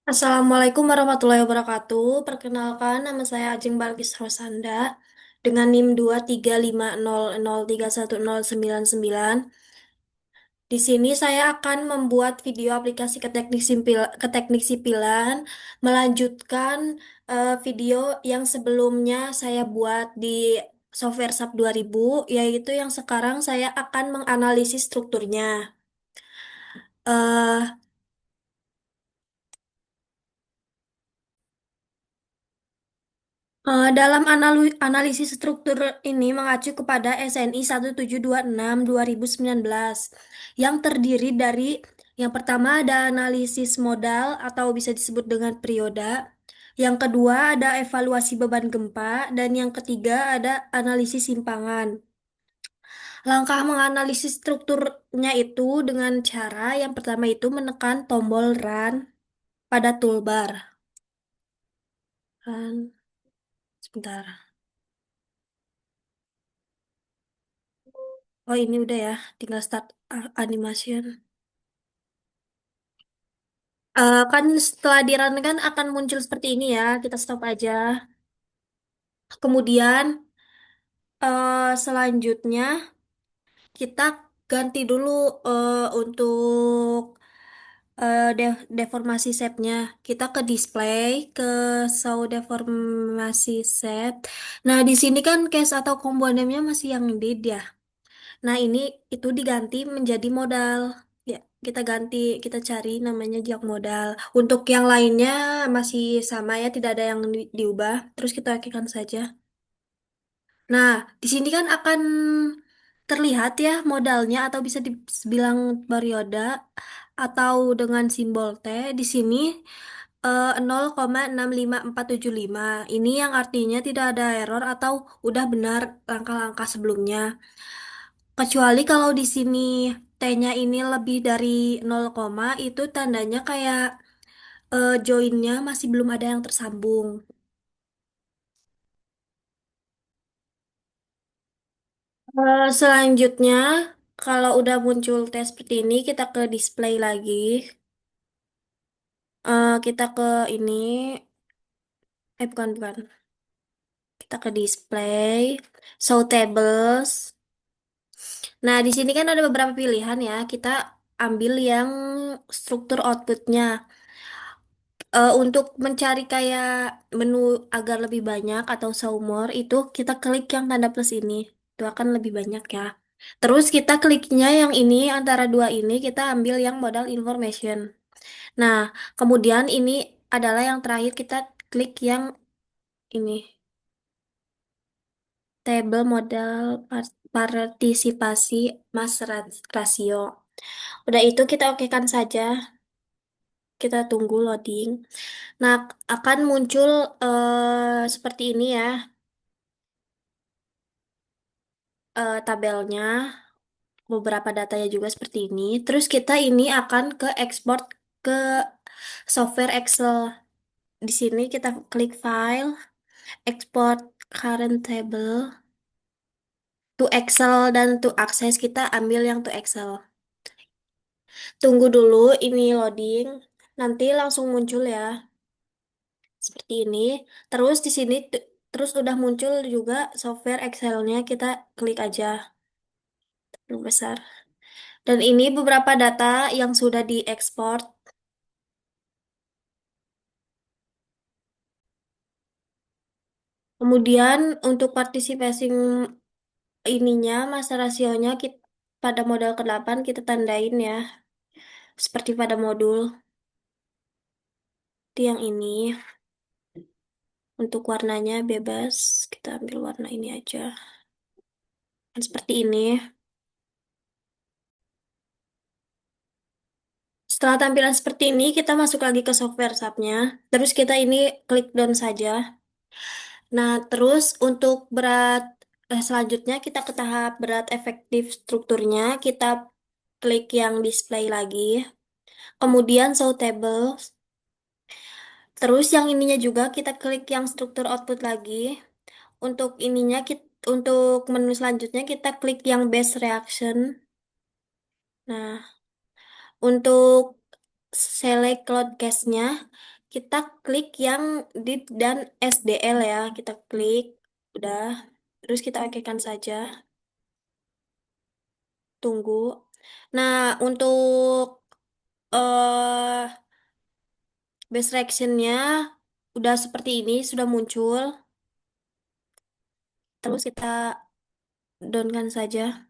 Assalamualaikum warahmatullahi wabarakatuh. Perkenalkan, nama saya Ajeng Balkis Rosanda dengan NIM 235003199. Di sini saya akan membuat video aplikasi ke teknik sipilan, melanjutkan video yang sebelumnya saya buat di software SAP 2000, yaitu yang sekarang saya akan menganalisis strukturnya. Eh, dalam analisis struktur ini mengacu kepada SNI 1726-2019 yang terdiri dari yang pertama ada analisis modal atau bisa disebut dengan perioda, yang kedua ada evaluasi beban gempa, dan yang ketiga ada analisis simpangan. Langkah menganalisis strukturnya itu dengan cara yang pertama itu menekan tombol Run pada toolbar. Run, sebentar. Oh ini udah ya, tinggal start animation. Kan setelah di run kan akan muncul seperti ini ya, kita stop aja. Kemudian selanjutnya kita ganti dulu untuk deformasi shape-nya. Kita ke display, ke show deformasi shape. Nah di sini kan case atau komponennya masih yang did ya. Nah, ini itu diganti menjadi modal. Ya, kita ganti, kita cari namanya jok modal. Untuk yang lainnya masih sama ya, tidak ada yang diubah. Terus kita lakukan saja. Nah, di sini kan akan terlihat ya modalnya atau bisa dibilang perioda atau dengan simbol T di sini 0,65475. Ini yang artinya tidak ada error atau udah benar langkah-langkah sebelumnya. Kecuali kalau di sini T-nya ini lebih dari 0, itu tandanya kayak joinnya masih belum ada yang tersambung. Selanjutnya, kalau udah muncul tes seperti ini, kita ke display lagi. Kita ke ini, bukan. Kita ke display, show tables. Nah, di sini kan ada beberapa pilihan ya. Kita ambil yang struktur outputnya. Untuk mencari kayak menu agar lebih banyak atau show more itu kita klik yang tanda plus ini. Itu akan lebih banyak ya. Terus kita kliknya yang ini antara dua ini kita ambil yang modal information. Nah, kemudian ini adalah yang terakhir kita klik yang ini table modal partisipasi mass ratio. Udah itu kita okekan saja. Kita tunggu loading. Nah, akan muncul seperti ini ya, tabelnya, beberapa datanya juga seperti ini. Terus kita ini akan ke export ke software Excel. Di sini kita klik file, export current table to Excel, dan to access kita ambil yang to Excel. Tunggu dulu ini loading, nanti langsung muncul ya, seperti ini. Terus di sini terus udah muncul juga software Excel-nya, kita klik aja yang besar. Dan ini beberapa data yang sudah diekspor. Kemudian untuk partisipasi ininya, masa rasionya kita, pada modal ke-8 kita tandain ya. Seperti pada modul. Itu yang ini. Untuk warnanya bebas. Kita ambil warna ini aja. Dan seperti ini. Setelah tampilan seperti ini, kita masuk lagi ke software SAP-nya. Terus kita ini klik down saja. Nah, terus untuk berat selanjutnya kita ke tahap berat efektif strukturnya. Kita klik yang display lagi. Kemudian show tables. Terus yang ininya juga kita klik yang struktur output lagi. Untuk ininya untuk menu selanjutnya kita klik yang base reaction. Nah, untuk select load case-nya kita klik yang dit dan SDL ya. Kita klik, udah. Terus kita okekan saja. Tunggu. Nah, untuk eh base reaction-nya udah seperti ini, sudah muncul. Terus kita down-kan saja.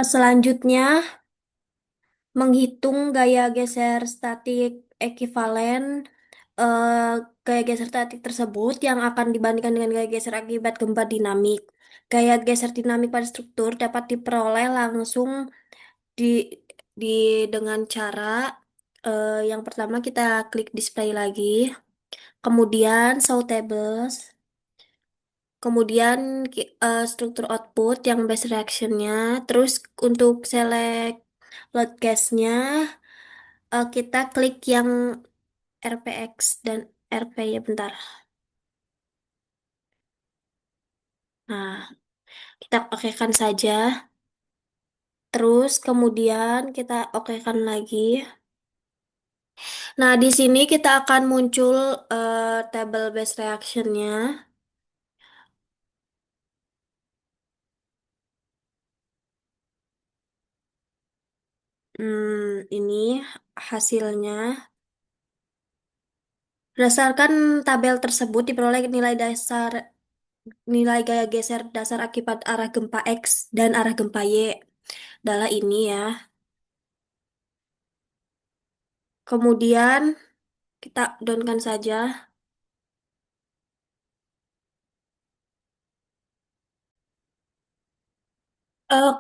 Selanjutnya, menghitung gaya geser statik ekivalen. eh, Gaya geser statik tersebut yang akan dibandingkan dengan gaya geser akibat gempa dinamik. Gaya geser dinamik pada struktur dapat diperoleh langsung di di dengan cara yang pertama kita klik display lagi, kemudian show tables, kemudian struktur output yang base reaction-nya, terus untuk select load case-nya kita klik yang RPX dan RP ya bentar. Nah, kita okekan saja. Terus kemudian kita okekan lagi. Nah, di sini kita akan muncul table base reaction-nya. Ini hasilnya. Berdasarkan tabel tersebut diperoleh nilai gaya geser dasar akibat arah gempa X dan arah gempa Y. Adalah ini ya. Kemudian kita downkan saja.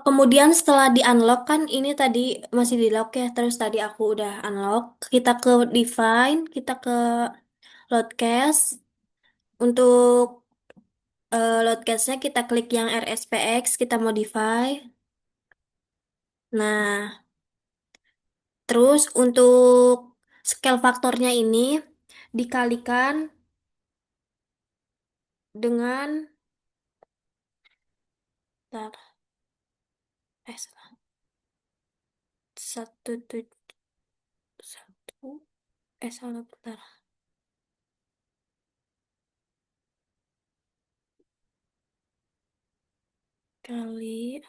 Kemudian setelah di unlock kan ini tadi masih di lock ya. Terus tadi aku udah unlock. Kita ke define, kita ke load cache. Untuk load cache-nya kita klik yang RSPX, kita modify. Nah, terus untuk scale faktornya ini dikalikan dengan bentar, salah. Satu satu salah bentar, kali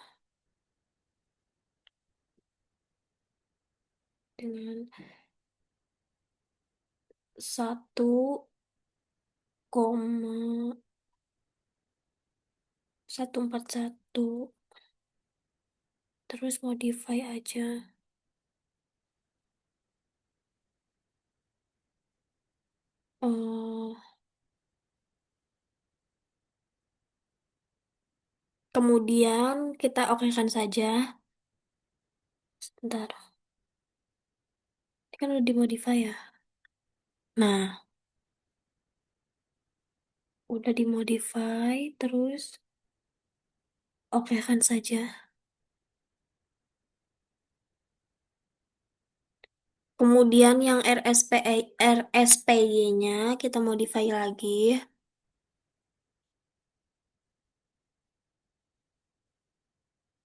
dengan 1,141, terus modify aja. Oh, kemudian kita okekan saja. Bentar, ini kan udah dimodify ya. Nah, udah dimodify, terus okekan saja. Kemudian yang RSPY-nya kita modify lagi,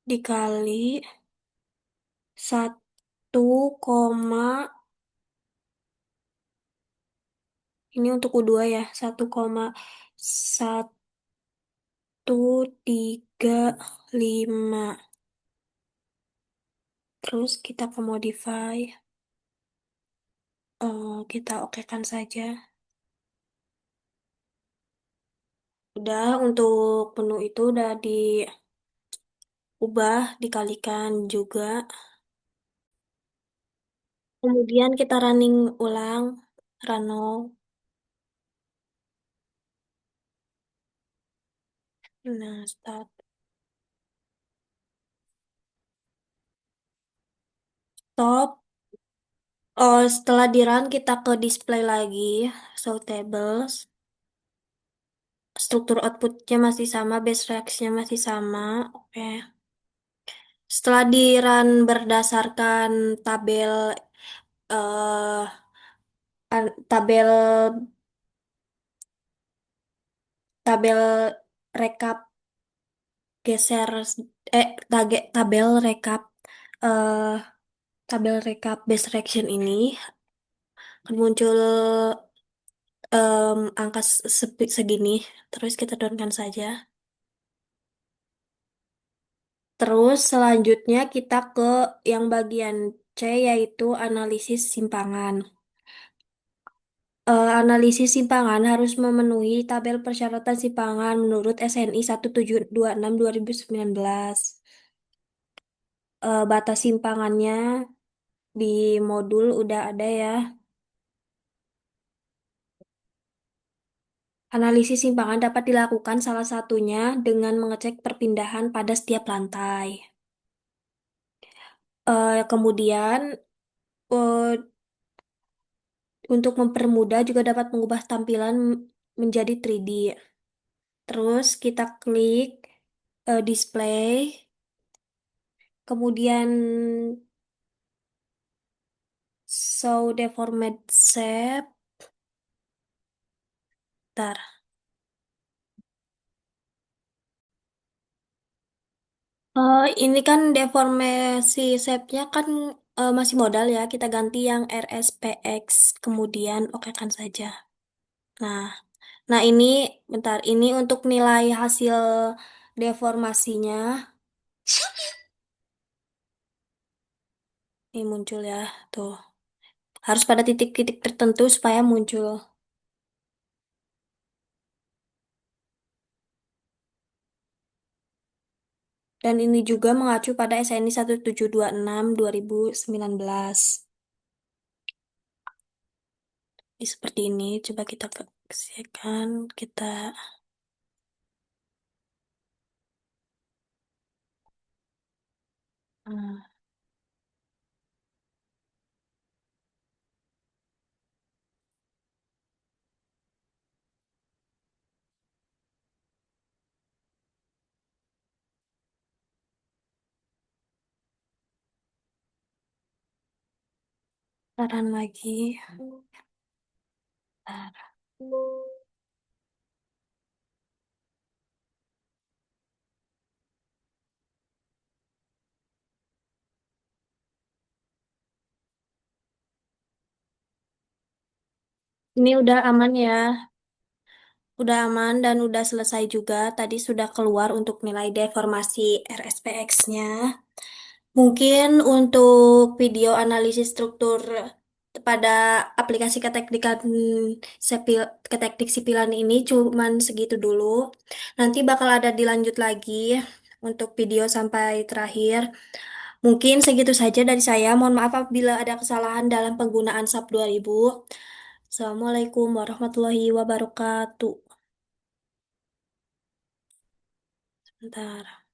dikali 1, ini untuk U2 ya, 1,135. Terus kita ke modify, kita okekan saja. Udah, untuk menu itu udah diubah, dikalikan juga. Kemudian kita running ulang, run all. Nah, start. Stop. Oh, setelah di run kita ke display lagi, show tables. Struktur outputnya masih sama, base reaction-nya masih sama. Oke. Setelah di run berdasarkan tabel eh tabel tabel rekap geser tabel rekap eh tabel rekap base reaction ini akan muncul angka segini. Terus kita downkan saja. Terus selanjutnya kita ke yang bagian C yaitu analisis simpangan. Analisis simpangan harus memenuhi tabel persyaratan simpangan menurut SNI 1726/2019. Batas simpangannya di modul udah ada ya. Analisis simpangan dapat dilakukan salah satunya dengan mengecek perpindahan pada setiap lantai. Kemudian eh, untuk mempermudah juga dapat mengubah tampilan menjadi 3D. Terus kita klik display, kemudian show deformed shape. Bentar. Ini kan deformasi shape-nya kan masih modal ya. Kita ganti yang RSPX, kemudian oke kan saja. Nah, nah ini bentar. Ini untuk nilai hasil deformasinya. Ini muncul ya, tuh. Harus pada titik-titik tertentu supaya muncul. Dan ini juga mengacu pada SNI 1726/2019. Ini seperti ini. Coba kita keksikan. Kita saran lagi. Bentar. Ini udah aman ya. Udah aman dan udah selesai juga. Tadi sudah keluar untuk nilai deformasi RSPX-nya. Mungkin untuk video analisis struktur pada aplikasi keteknik sipilan ini cuman segitu dulu. Nanti bakal ada dilanjut lagi untuk video sampai terakhir. Mungkin segitu saja dari saya. Mohon maaf apabila ada kesalahan dalam penggunaan SAP 2000. Assalamualaikum warahmatullahi wabarakatuh. Bentar.